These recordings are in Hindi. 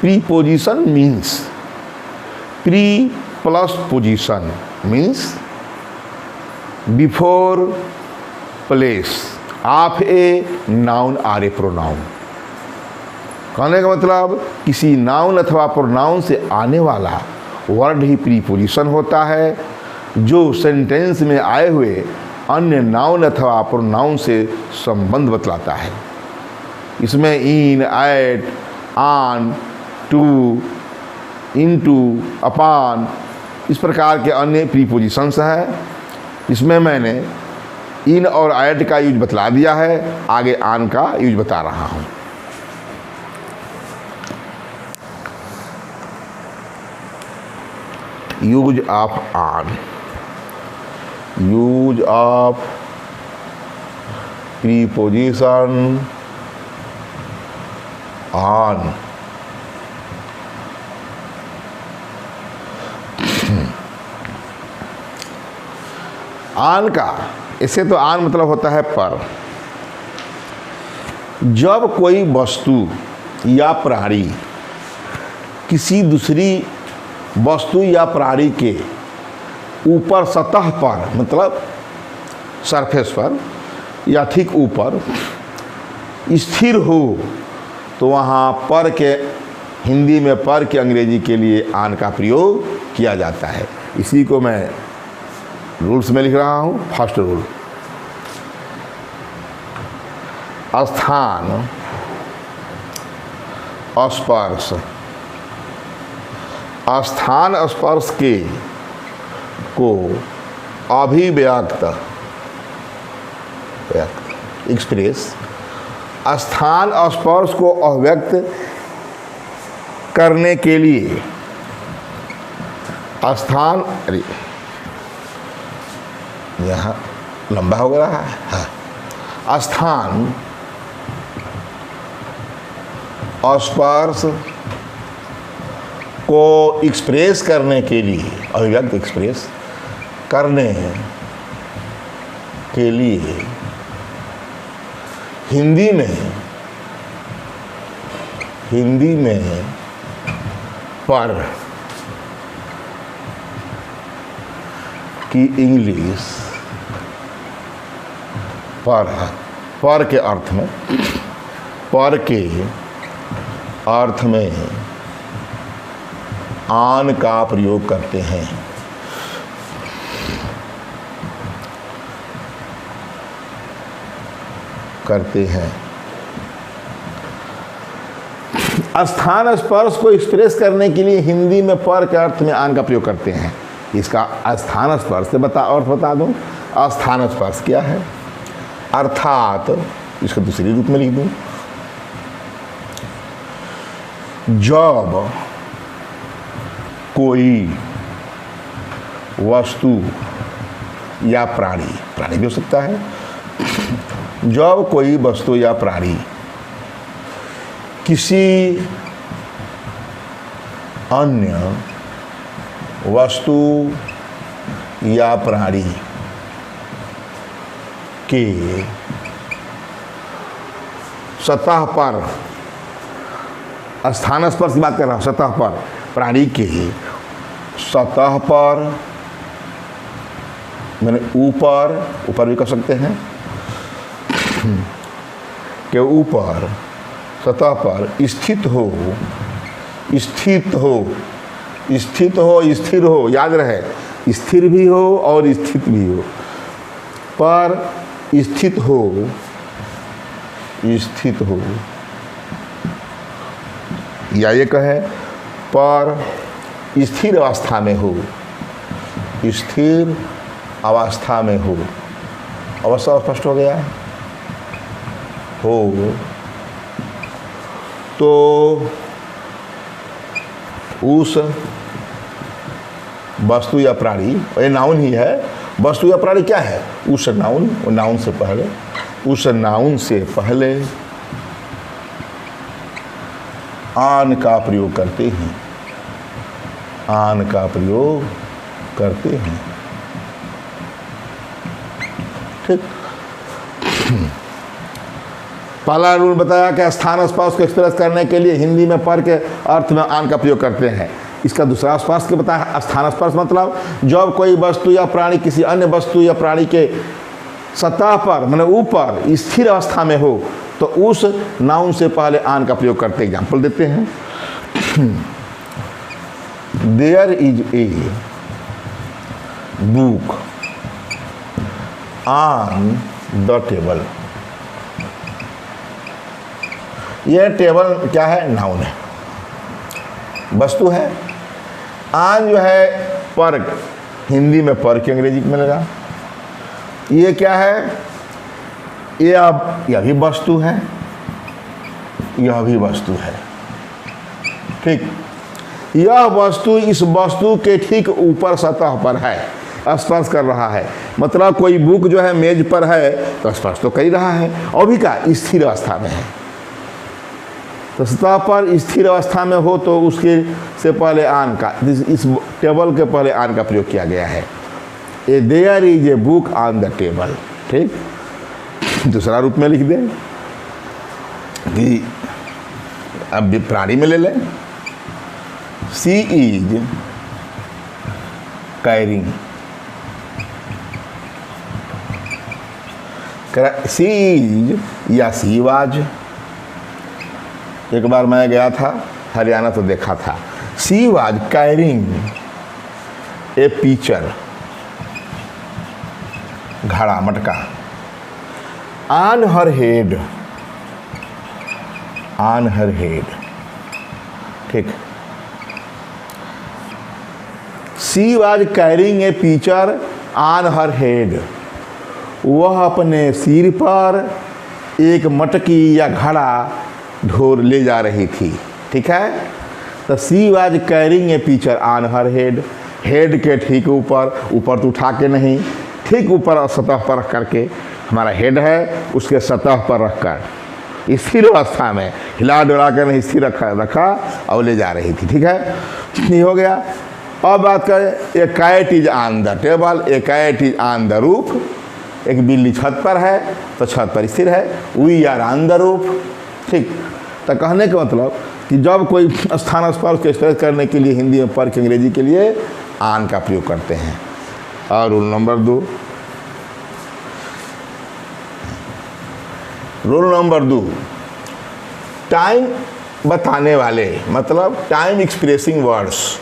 Preposition means, pre plus position means before place of a noun or a pronoun. कहने का मतलब किसी नाउन अथवा प्रोनाउन से आने वाला वर्ड ही प्रीपोजिशन होता है, जो सेंटेंस में आए हुए अन्य नाउन अथवा प्रोनाउन से संबंध बतलाता है। इसमें in, at, on, to, into, upon इस प्रकार के अन्य प्रीपोजिशंस हैं। इसमें मैंने इन और एट का यूज बतला दिया है, आगे ऑन का यूज बता रहा हूँ। Use of on, use of preposition on. On का, इससे तो ऑन मतलब होता है पर। जब कोई वस्तु या प्राणी किसी दूसरी वस्तु या प्राणी के ऊपर सतह पर, मतलब सरफेस पर या ठीक ऊपर स्थिर हो, तो वहाँ पर के, हिंदी में पर के अंग्रेजी के लिए ऑन का प्रयोग किया जाता है। इसी को मैं रूल्स में लिख रहा हूँ। फर्स्ट रूल, स्थान, स्पर्श, स्थान स्पर्श के को अभिव्यक्त, एक्सप्रेस, स्थान स्पर्श को अभिव्यक्त करने के लिए स्थान, अरे यहाँ लंबा हो रहा है, हाँ, स्थान स्पर्श को एक्सप्रेस करने के लिए, अभिव्यक्त एक्सप्रेस करने के लिए हिंदी में पर की इंग्लिश पर के अर्थ में, पर के अर्थ में ऑन का प्रयोग करते हैं। स्थान स्पर्श को एक्सप्रेस करने के लिए हिंदी में पर के अर्थ में ऑन का प्रयोग करते हैं। इसका स्थान स्पर्श से अर्थ बता दूं। स्थान स्पर्श क्या है, अर्थात इसको दूसरी रूप में लिख दूं, जब कोई वस्तु या प्राणी भी हो सकता है, जब कोई वस्तु या प्राणी किसी अन्य वस्तु या प्राणी के सतह पर, स्थान स्पर्श की बात कर रहा हूँ, सतह पर, प्राणी के सतह पर, मैंने ऊपर भी कर सकते हैं, के ऊपर सतह पर स्थित हो, स्थिर हो, याद रहे, स्थिर भी हो और स्थित भी हो, पर स्थित हो, या ये कहे पर स्थिर अवस्था में हो, अवस्था स्पष्ट हो गया हो, तो उस वस्तु या प्राणी, ये नाउन ही है, वस्तु या प्राणी क्या है, उस नाउन से पहले ऑन का प्रयोग करते हैं, ठीक। पहला रूल बताया कि स्थान स्पर्श को एक्सप्रेस करने के लिए हिंदी में पर के अर्थ में आन का प्रयोग करते हैं। इसका दूसरा स्पर्श के बताया, स्थान स्पर्श मतलब जब कोई वस्तु या प्राणी किसी अन्य वस्तु या प्राणी के सतह पर माने ऊपर स्थिर अवस्था में हो तो उस नाउन से पहले आन का प्रयोग करते। एग्जाम्पल देते हैं, there is a book on the table. यह टेबल क्या है? नाउन है, वस्तु है। आन जो है पर, हिंदी में पर की अंग्रेजी में लगा। ये क्या है? यह भी वस्तु है, यह भी वस्तु है। ठीक, यह वस्तु इस वस्तु के ठीक ऊपर सतह पर है, स्पर्श कर रहा है। मतलब कोई बुक जो है मेज पर है तो स्पर्श तो कर ही रहा है, और भी का स्थिर अवस्था में है। तो सतह पर स्थिर अवस्था में हो तो उसके से पहले आन का, इस टेबल के पहले आन का प्रयोग किया गया है। A there is a book on the table. ठीक, दूसरा रूप में लिख दें कि अब प्राणी में ले लें, सी इज कैरिंग, सी इज या सी वाज। एक बार मैं गया था हरियाणा तो देखा था, she was carrying a pitcher, घड़ा मटका, on her head, on her head. ठीक, she was carrying a pitcher on her head. वह अपने सिर पर एक मटकी या घड़ा ढोर ले जा रही थी। ठीक है, तो she was carrying a pitcher on her head, head के ठीक ऊपर, ऊपर तो उठा के नहीं, ठीक ऊपर सतह पर रख करके, हमारा हेड है उसके सतह पर रखकर स्थिर अवस्था में हिला डुला कर नहीं, स्थिर रखा और ले जा रही थी। ठीक है, ये हो गया। अब बात करें, a cat is on the table, a cat is on the roof. एक बिल्ली छत पर है तो छत पर स्थिर है, we are on the roof. ठीक, तो कहने का मतलब कि जब कोई स्थान स्पर्श को एक्सप्रेस करने के लिए हिंदी में पर की अंग्रेजी के लिए आन का प्रयोग करते हैं। और rule number 2, rule number 2, time बताने वाले मतलब टाइम एक्सप्रेसिंग वर्ड्स,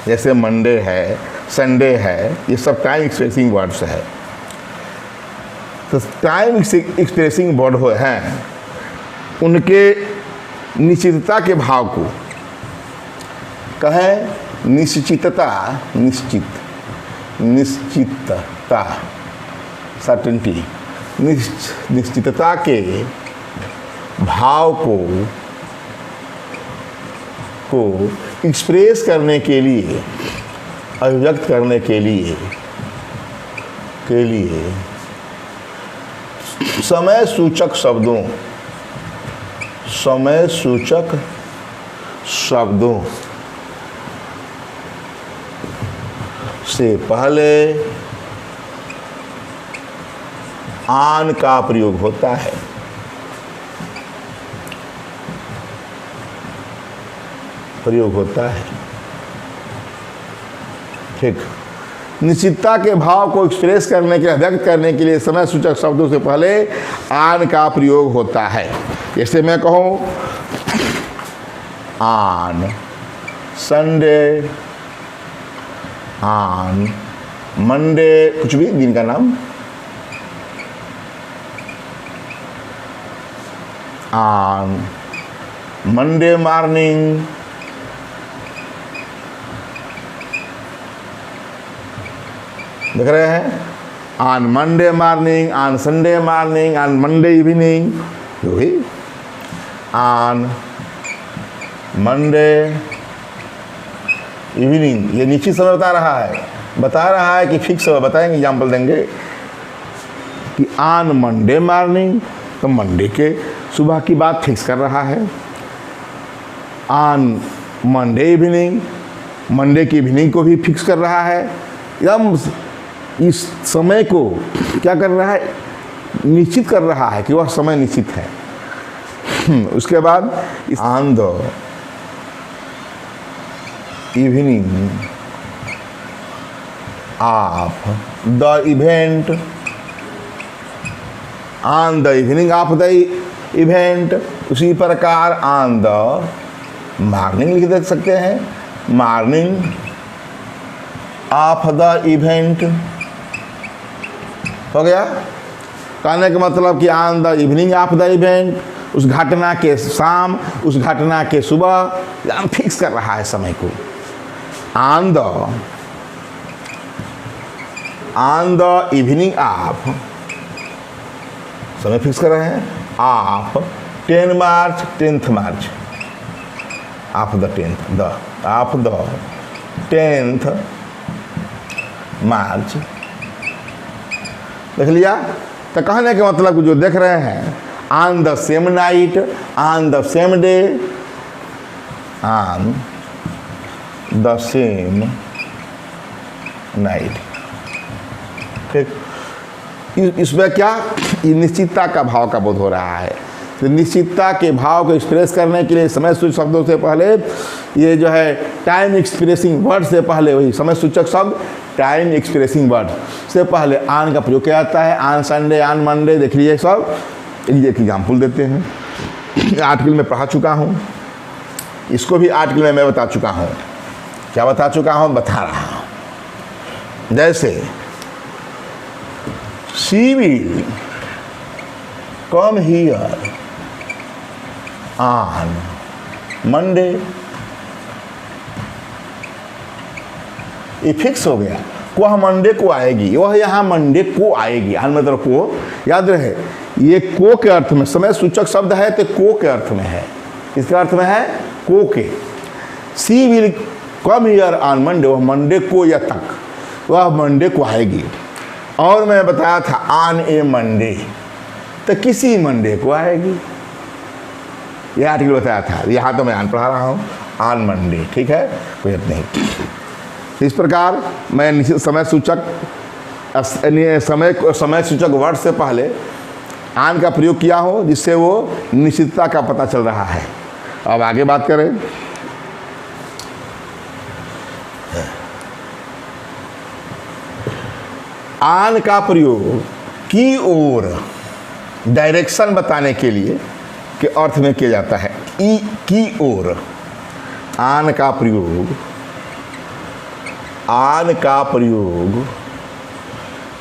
जैसे मंडे है, संडे है, ये सब टाइम एक्सप्रेसिंग वर्ड्स है। तो टाइम एक्सप्रेसिंग वर्ड हो हैं, उनके निश्चितता के भाव को कहें निश्चितता, निश्चितता, सर्टेनिटी, निश्चितता के भाव को एक्सप्रेस करने के लिए, अभिव्यक्त करने के लिए समय सूचक शब्दों, समय सूचक शब्दों से पहले आन का प्रयोग होता है। प्रयोग होता है। ठीक, निश्चितता के भाव को एक्सप्रेस करने के, व्यक्त करने के लिए समय सूचक शब्दों से पहले आन का प्रयोग होता है। जैसे मैं कहूँ ऑन संडे, ऑन मंडे, कुछ भी दिन का नाम, ऑन मंडे मॉर्निंग, देख रहे हैं, on Monday morning, on Sunday morning, on Monday evening, जो भी ऑन मंडे इवनिंग, ये निश्चित समय बता रहा है कि फिक्स समय बताएंगे। एग्जाम्पल देंगे कि ऑन मंडे मॉर्निंग, तो मंडे के सुबह की बात फिक्स कर रहा है। ऑन मंडे इवनिंग, मंडे की इवनिंग को भी फिक्स कर रहा है। एकदम इस समय को क्या कर रहा है, निश्चित कर रहा है कि वह समय निश्चित है। उसके बाद on the evening of the event, on the evening of the event. उसी प्रकार ऑन द मॉर्निंग लिख दे सकते हैं, मॉर्निंग ऑफ द इवेंट। हो गया। कहने का मतलब कि on the evening of the event, उस घटना के शाम, उस घटना के सुबह, हम फिक्स कर रहा है समय को। ऑन द इवनिंग ऑफ, समय फिक्स कर रहे हैं, of 10 March, 10th March, of the 10th मार्च। देख लिया। तो कहने के मतलब जो देख रहे हैं, on the same night, on the same day, on the same night. ठीक। इसमें क्या, ये निश्चितता का भाव का बोध हो रहा है। तो निश्चितता के भाव को एक्सप्रेस करने के लिए समय सूचक शब्दों से पहले ये जो है टाइम एक्सप्रेसिंग वर्ड से पहले, वही समय सूचक शब्द टाइम एक्सप्रेसिंग वर्ड से पहले ऑन का प्रयोग किया जाता है। ऑन संडे, ऑन मंडे, देख लीजिए सब। एक एग्जाम्पल देते हैं। आर्टिकल में पढ़ा चुका हूँ, इसको भी आर्टिकल में मैं बता चुका हूँ। क्या बता चुका हूँ, बता रहा हूँ। जैसे she will come here on Monday, ये फिक्स हो गया। वह मंडे को आएगी, वह यहाँ मंडे को आएगी। आन मतलब को, याद रहे ये को के अर्थ में, समय सूचक शब्द है तो को के अर्थ में है। इसका अर्थ में है को के। She will come here on Monday, वह मंडे को या तक, वह मंडे को आएगी। और मैं बताया था ऑन ए मंडे, तो किसी मंडे को आएगी। यह आर्टिकल बताया था, यहाँ तो मैं ऑन पढ़ा रहा हूँ, ऑन मंडे। ठीक है, कोई बात नहीं। इस प्रकार मैं निश्चित समय सूचक समय सूचक वर्ड से पहले ऑन का प्रयोग किया हो, जिससे वो निश्चितता का पता चल रहा है। अब आगे बात करें। ऑन का प्रयोग की ओर, डायरेक्शन बताने के लिए के अर्थ में किया जाता है। की ओर, ऑन का प्रयोग, ऑन का प्रयोग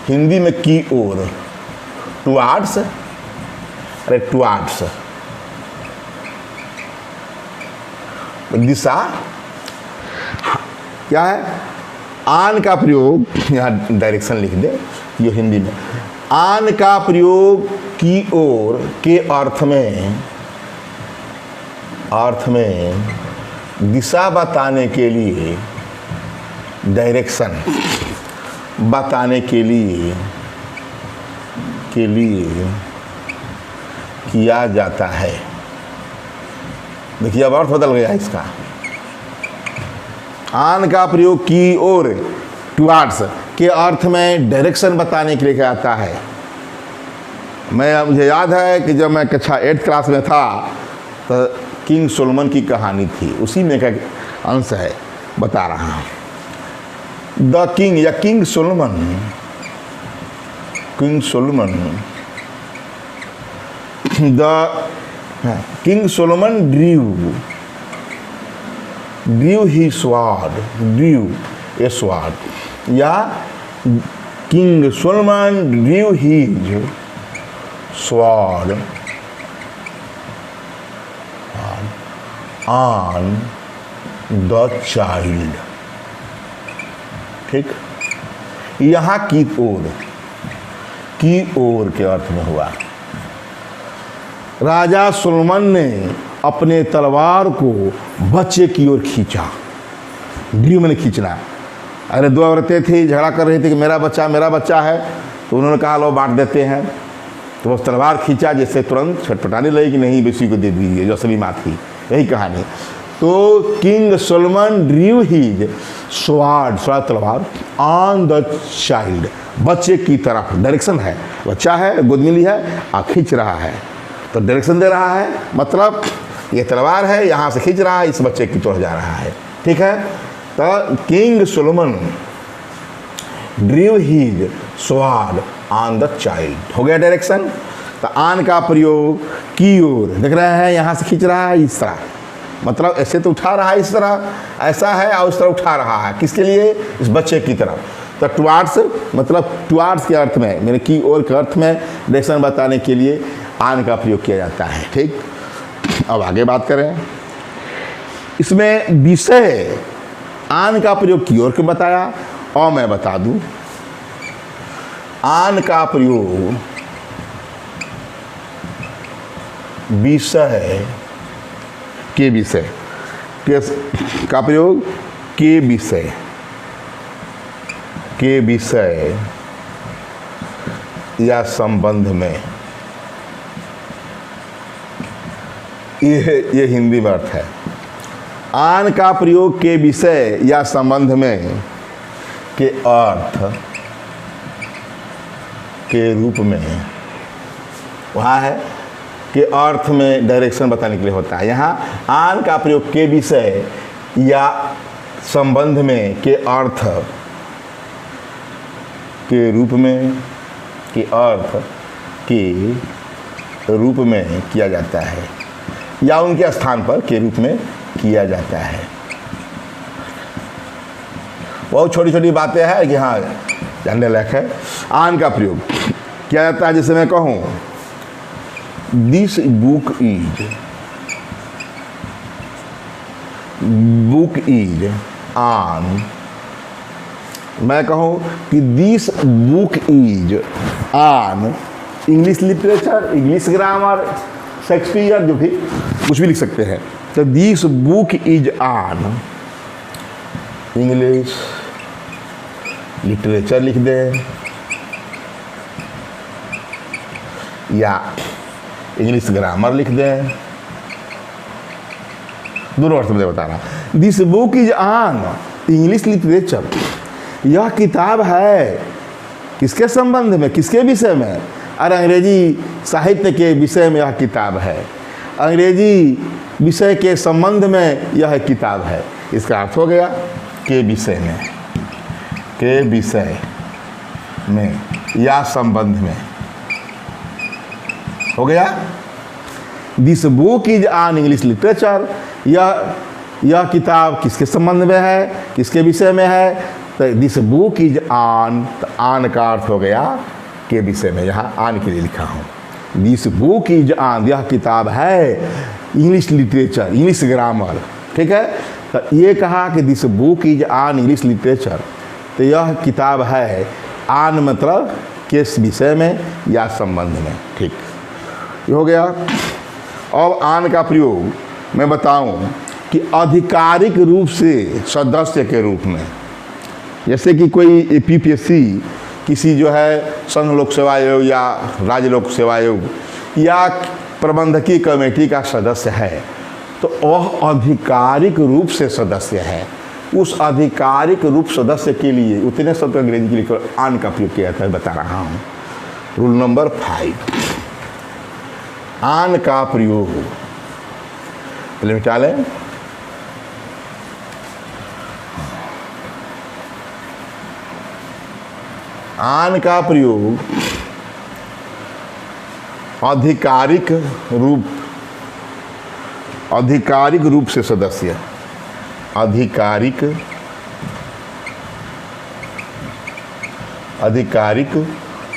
हिंदी में की ओर, टुवार्ड्स, अरे टुवार्ड्स, दिशा। क्या है, ऑन का प्रयोग, यहाँ डायरेक्शन लिख दे, ये हिंदी में। ऑन का प्रयोग की ओर के अर्थ में दिशा बताने के लिए, डायरेक्शन बताने के लिए किया जाता है। देखिए अब अर्थ बदल गया इसका। ऑन का प्रयोग की ओर, टुवार्ड्स के अर्थ में डायरेक्शन बताने के लिए किया जाता है। मुझे याद है कि जब मैं कक्षा 8th क्लास में था तो किंग सोलोमन की कहानी थी, उसी में का अंश है, बता रहा हूँ। द किंग या king Solomon, the king Solomon drew he sword, drew a sword, या king Solomon drew his sword on the child. ठीक। यहाँ की ओर के अर्थ में हुआ। राजा सोलोमन ने अपने तलवार को बच्चे की ओर खींचा। ड्रू मैंने खींचना। अरे दो औरतें थी, झगड़ा कर रही थी कि मेरा बच्चा है, तो उन्होंने कहा लो बांट देते हैं। तो वो तलवार खींचा, जिससे तुरंत छटपटाने लगी कि नहीं बेसी को दे दीजिए, जो असली माँ थी। यही कहानी। तो king Solomon drew his sword, तलवार, ऑन द चाइल्ड, बच्चे की तरफ, डायरेक्शन है, बच्चा है, गोद में लिया है, खींच रहा है, तो डायरेक्शन दे रहा है, मतलब ये तलवार है, यहाँ से खींच रहा है, इस बच्चे की तरफ जा रहा है। ठीक है, तो king Solomon drew his sword on the child, हो गया डायरेक्शन। तो आन का प्रयोग की ओर, देख रहे हैं यहाँ से खींच रहा है इस तरह, मतलब ऐसे तो उठा रहा है इस तरह, ऐसा है और उस तरह उठा रहा है, किसके लिए, इस बच्चे की तरफ। तो टुवार्ड्स मतलब टुवार्ड्स के अर्थ में, मेरे की ओर के अर्थ में डायरेक्शन बताने के लिए आन का प्रयोग किया जाता है। ठीक, अब आगे बात करें, इसमें विषय आन का प्रयोग की ओर क्यों बताया, और मैं बता दूं, आन का प्रयोग विषय के विषय का प्रयोग के विषय या संबंध में, ये हिंदी में अर्थ है। आन का प्रयोग के विषय या संबंध में के अर्थ के रूप में, वहाँ है के अर्थ में डायरेक्शन बताने के लिए होता है। यहाँ आन का प्रयोग के विषय या संबंध में के अर्थ के रूप में, के अर्थ के रूप में किया जाता है, या उनके स्थान पर के रूप में किया जाता है। बहुत छोटी छोटी बातें हैं कि हाँ जानने लायक है। आन का प्रयोग किया जाता है, जैसे मैं कहूँ दिस बुक इज आन, मैं कहूँ कि दिस बुक इज आन English literature, English grammar, Shakespeare, जो भी कुछ भी लिख सकते हैं। तो दिस बुक इज आन इंग्लिश लिटरेचर लिख दें, या इंग्लिश ग्रामर लिख दें, दोनों अर्थ में बता रहा। दिस बुक इज आन इंग्लिश लिटरेचर, यह किताब है किसके संबंध में, किसके विषय में, और अंग्रेजी साहित्य के विषय में यह किताब है, अंग्रेजी विषय के संबंध में यह किताब है। इसका अर्थ हो गया के विषय में, के विषय में या संबंध में, हो गया। दिस बुक इज आन इंग्लिश लिटरेचर, यह किताब किसके संबंध में है, किसके विषय में है, तो दिस बुक इज आन, तो आन का अर्थ हो गया के विषय में, यहाँ आन के लिए लिखा हूँ। दिस बुक इज आन, यह किताब है इंग्लिश लिटरेचर, इंग्लिश ग्रामर। ठीक है, तो ये कहा कि दिस बुक इज आन इंग्लिश लिटरेचर, तो यह किताब है, आन मतलब किस विषय में या संबंध में। ठीक, ये हो गया। अब आन का प्रयोग मैं बताऊं कि आधिकारिक रूप से सदस्य के रूप में, जैसे कि कोई यूपीएससी किसी जो है संघ लोक सेवा आयोग या राज्य लोक सेवा आयोग या प्रबंधकीय कमेटी का सदस्य है, तो वह आधिकारिक रूप से सदस्य है। उस आधिकारिक रूप सदस्य के लिए उतने शब्द अंग्रेजी के लिए आन का प्रयोग किया जाता है, बता रहा हूँ। रूल नंबर 5, आन का प्रयोग, पहले मिटा लें। आन का प्रयोग आधिकारिक रूप से सदस्य, आधिकारिक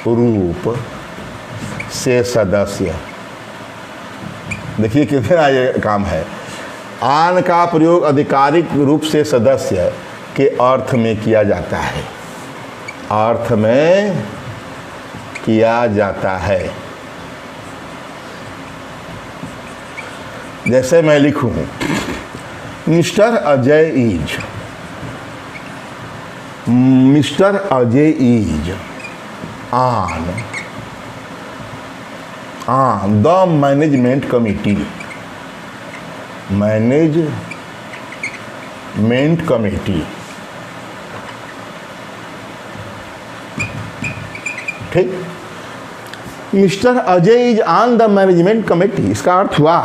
रूप से सदस्य, देखिए कितना ये काम है। आन का प्रयोग आधिकारिक रूप से सदस्य के अर्थ में किया जाता है, अर्थ में किया जाता है। जैसे मैं लिखूं Mr Ajay is, Mr Ajay is on the management committee, management committee ठीक। Mr Ajay is on the management committee, इसका अर्थ हुआ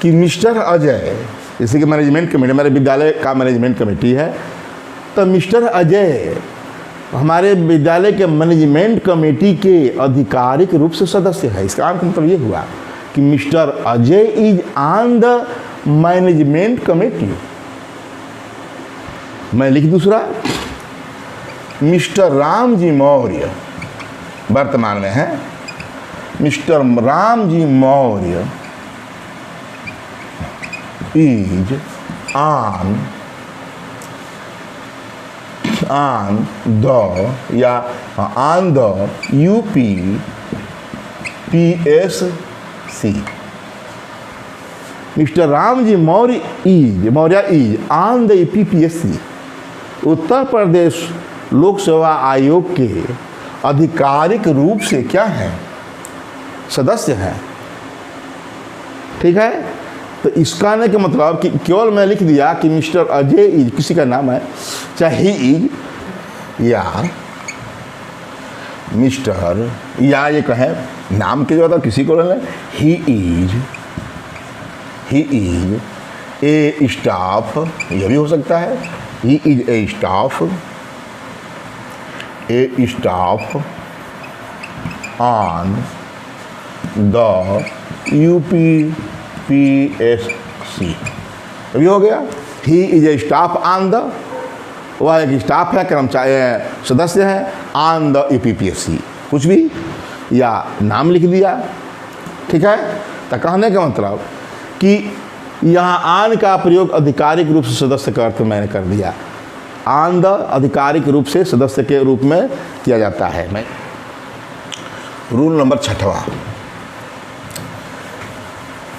कि मिस्टर अजय, जैसे कि मैनेजमेंट कमेटी, हमारे विद्यालय का मैनेजमेंट कमेटी है, तो मिस्टर अजय हमारे विद्यालय के मैनेजमेंट कमेटी के आधिकारिक रूप से सदस्य है। इसका अर्थ मतलब ये हुआ कि mister Ajay is on the management committee. मैं लिख दूसरा, मिस्टर राम जी मौर्य वर्तमान में है, Mr Ram ji Maurya is on the या on the UPPSC। Mr Ram ji Maurya is on the UPPSC, Uttar Pradesh Lok Seva आयोग के आधिकारिक रूप से क्या है, सदस्य है। ठीक है, तो इसका ने का मतलब कि केवल मैं लिख दिया कि मिस्टर अजय इज, किसी का नाम है, चाहे ही इज या मिस्टर, या ये कहें नाम के जो किसी को लेना, ही इज ए स्टाफ, यह भी हो सकता है, he is A staff on the UPPSC। अभी हो गया, he is A staff on the, वह एक स्टाफ है, कर्मचारी सदस्य है, ऑन द UPPSC, कुछ भी या नाम लिख दिया। ठीक है, तो कहने का मतलब कि यहाँ आन का प्रयोग आधिकारिक रूप से सदस्य का अर्थ मैंने कर दिया। ऑन द आधिकारिक रूप से सदस्य के रूप में किया जाता है। मैं रूल नंबर 6वां,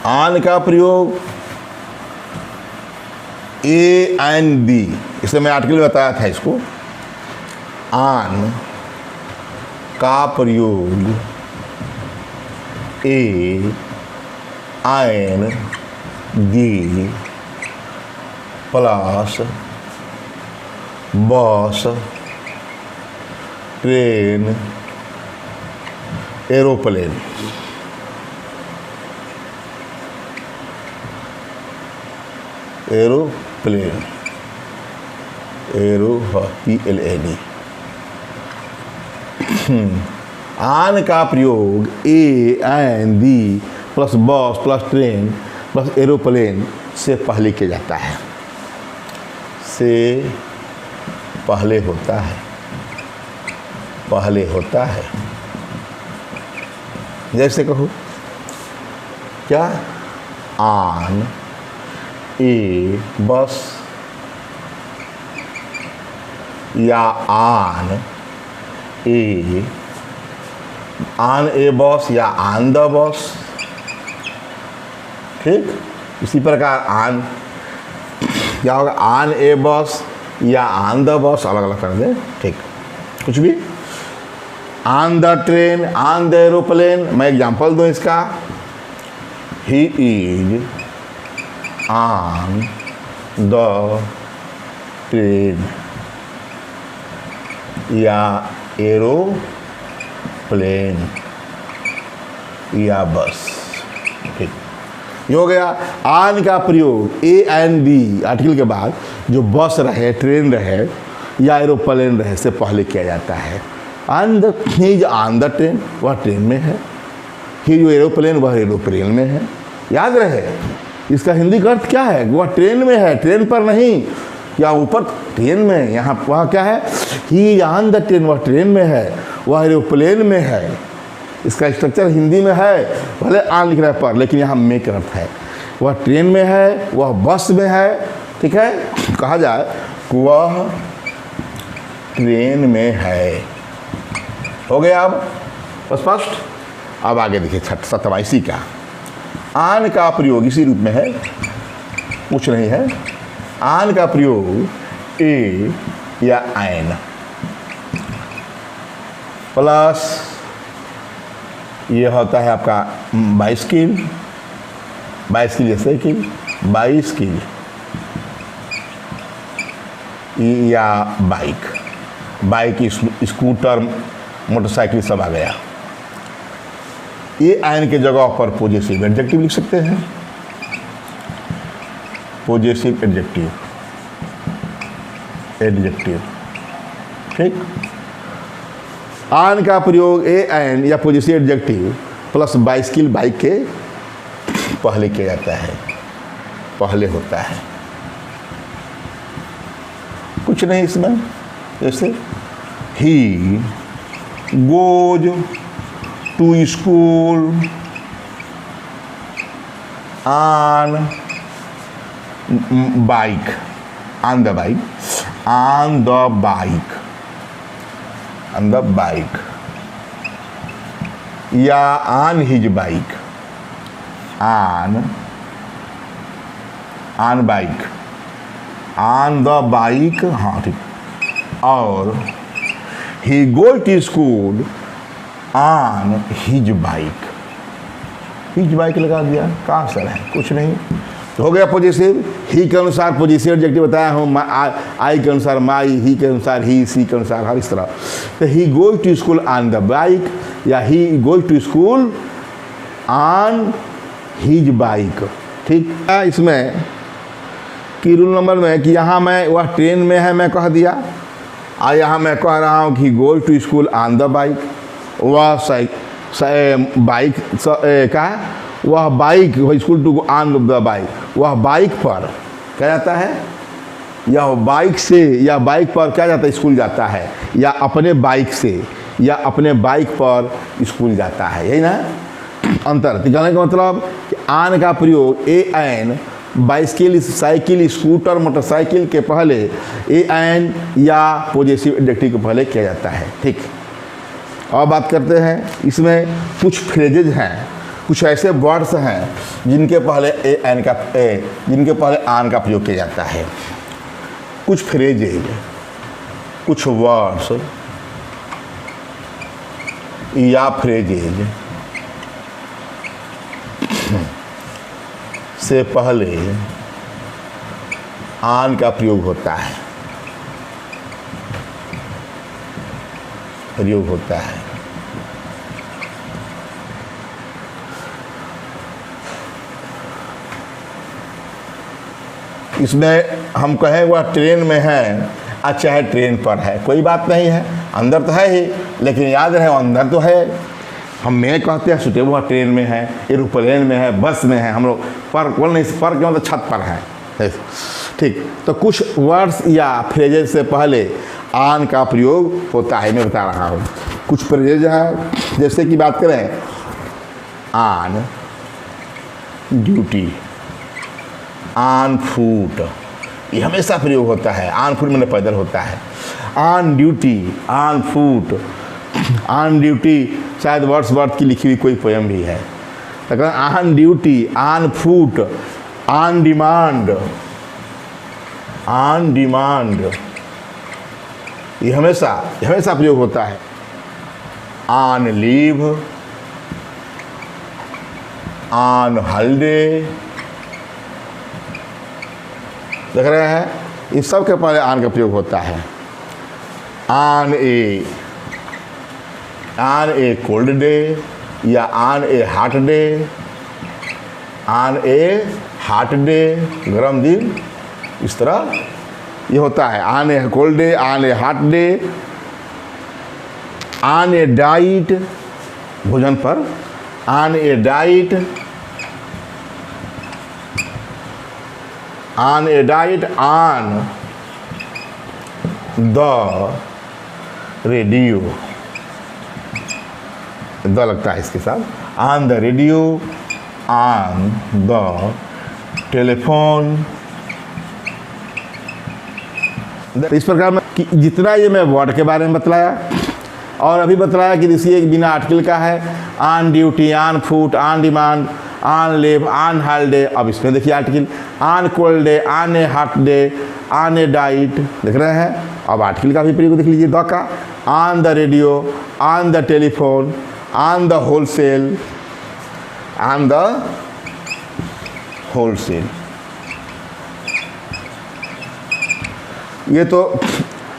ऑन का प्रयोग ए एंड बी, इसे मैं आर्टिकल में बताया था इसको। ऑन का प्रयोग ए एन दी प्लस बस, ट्रेन, एरोप्लेन, PLAN। आन का प्रयोग ए एन दी प्लस बस प्लस ट्रेन प्लस एरोप्लेन से पहले किया जाता है, से पहले होता है। जैसे कहो क्या, ऑन ए बस या ऑन ए बस या ऑन द बस। ठीक, इसी प्रकार ऑन क्या होगा, ऑन ए बस या ऑन द बस, अलग अलग कर दें। ठीक, कुछ भी, on the train, on the aeroplane. मैं एग्जांपल दूं इसका, he is on the train या एरोप्लेन या बस। ठीक, ये हो गया। ऑन का प्रयोग ए एन बी आर्टिकल के बाद जो बस रहे, ट्रेन रहे या एरोप्लेन रहे से पहले किया जाता है। On the, he is on the train, वह ट्रेन में है, ही जो एरोप्लेन वह एरोप्लेन में है। याद रहे, इसका हिंदी का अर्थ क्या है, वह ट्रेन में है, ट्रेन पर नहीं, या ऊपर ट्रेन में, यहाँ वह क्या है, he is on the train, वह ट्रेन में है, वह एरोप्लेन में है। इसका स्ट्रक्चर हिंदी में है, भले आन लिख रहा है पर, लेकिन यहाँ में का अर्थ है, वह ट्रेन में है, वह बस में है। ठीक है, कहा जाए वह ट्रेन में है। हो गया अब स्पष्ट। अब आगे देखिए 27 का, आन का प्रयोग इसी रूप में है, कुछ नहीं है। आन का प्रयोग ए या एन प्लस ये होता है आपका बाइसिकल, बाइसिकल जैसे कि बाइसिकल या बाइक, बाइक स्कूटर मोटरसाइकिल सब आ गया। ए आयन के जगह पर पॉजिटिव एडजेक्टिव लिख सकते हैं, पॉजिटिव एडजेक्टिव, ठीक। आन का प्रयोग ए एन या positive adjective plus bicycle bike के पहले किया जाता है, पहले होता है। कुछ नहीं इसमें, जैसे he goes to school on bike, on the bike, on the bike, on the bike, या on his bike, on bike, on the bike, हाँ ठीक। और he go to school on his bike, his bike लगा दिया, कहाँ सर है, कुछ नहीं, तो हो गया पॉजिटिव। ही के अनुसार पॉजिटिव एडजेक्टिव बताया हूँ, आई के अनुसार माई, ही के अनुसार ही, सी के अनुसार हर, इस तरह। तो he go to school on the bike या he go to school on his bike, ठीक है। इसमें कि रूल नंबर में कि यहाँ मैं वह ट्रेन में है मैं कह दिया, और यहाँ मैं कह रहा हूँ कि go to school on the bike, वह बाइक का वह बाइक, वह school to on the bike, वह बाइक पर क्या जाता है, यह बाइक से या बाइक पर क्या जाता है, स्कूल जाता है, या अपने बाइक से या अपने बाइक पर स्कूल जाता है, यही ना अंतर। तो कहने का मतलब कि आन का प्रयोग a an bicycle, cycle, scooter, motorcycle के पहले ए एन या पॉजिटिव एडजेक्टिव के पहले किया जाता है, ठीक। और बात करते हैं, इसमें कुछ फ्रेजेज हैं, कुछ ऐसे वर्ड्स हैं जिनके पहले ए एन का जिनके पहले आन का प्रयोग किया जाता है। कुछ फ्रेजेज, कुछ वर्ड्स या फ्रेजेज से पहले आन का प्रयोग होता है, प्रयोग होता है। इसमें हम कहें वह ट्रेन में है, अच्छा है ट्रेन पर है, कोई बात नहीं है, अंदर तो है ही, लेकिन याद रहे अंदर तो है। हम में कहते हैं सुटे वह ट्रेन में है, एरोप्लेन में है, बस में है, हम लोग पर बोल नहीं, पर क्यों, तो छत पर है, ठीक। तो कुछ वर्ड्स या फ्रेजेज से पहले आन का प्रयोग होता है, मैं बता रहा हूँ। कुछ फ्रेजेज हैं, जैसे कि बात करें ऑन ड्यूटी, ऑन फूट, ये हमेशा प्रयोग होता है, ऑन फूट मैंने पैदल होता है, on duty, on foot, on duty शायद वर्ड्सवर्थ की लिखी हुई कोई पोएम भी है। तो on duty, on foot, on demand, on demand, ये हमेशा प्रयोग होता है। ऑन लीव, ऑन हॉलिडे, देख रहे हैं, इस सब के पहले ऑन का प्रयोग होता है। ऑन ए कोल्ड डे या on A hot day, on A hot day, गर्म दिन, इस तरह ये होता है। On A cold day, on A hot day, on A diet, भोजन पर, on A diet, on A diet, on the radio, the लगता है इसके साथ, on the radio, on the telephone. इस प्रकार में कि जितना ये मैं वर्ड के बारे में बतलाया और अभी बतलाया कि ऋषि एक बिना आर्टिकल का है, on duty, on foot, on demand, on leave, on holiday. अब इसमें देखिए article, on cold day, on A hot day, on A diet, देख रहे हैं। अब आर्टिकल का भी प्रयोग देख लीजिए, द का, on the radio, on the telephone, on the wholesale, on the wholesale. ये तो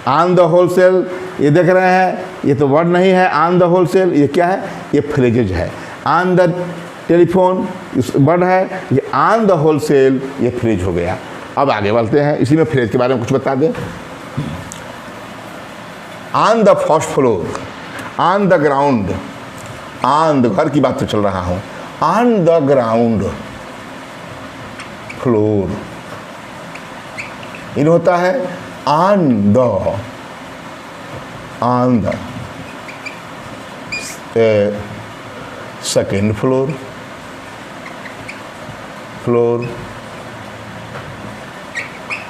ऑन द होलसेल, ये देख रहे हैं ये तो वर्ड नहीं है ऑन द होलसेल, ये क्या है, ये फ्रेजेज है। ऑन द टेलीफोन इस वर्ड है, ये ऑन द होलसेल ये फ्रेज हो गया। अब आगे बढ़ते हैं, इसी में फ्रेज के बारे में कुछ बता दें। On the first floor, on the ground, on the घर की बात तो चल रहा हूँ, ऑन द ग्राउंड फ्लोर इन होता है on the second floor, floor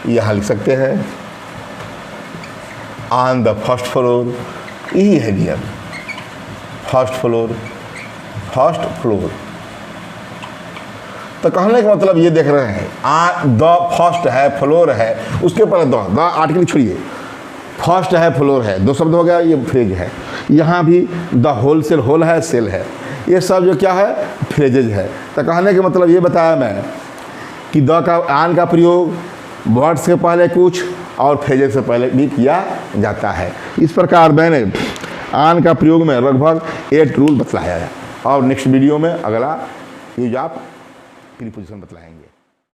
यहाँ लिख सकते हैं ऑन द फर्स्ट फ्लोर, यही है नियम, फर्स्ट फ्लोर, फर्स्ट फ्लोर। तो कहने का मतलब ये देख रहे हैं द फर्स्ट है, फ्लोर है, उसके ऊपर द आर्टिकल छोड़िए, फर्स्ट है, फ्लोर है, दो शब्द हो गया, ये फ्रेज है। यहाँ भी द होलसेल, होल है, सेल है, ये सब जो क्या है, फ्रेजेज है। तो कहने का मतलब ये बताया मैं कि द का आन का प्रयोग वर्ड से पहले कुछ और फ्रेजेज से पहले भी किया जाता है। इस प्रकार मैंने आन का प्रयोग में लगभग 8 रूल बतलाया है और नेक्स्ट वीडियो में अगला यूज ऑफ प्रीपोजिशन बतलाएंगे।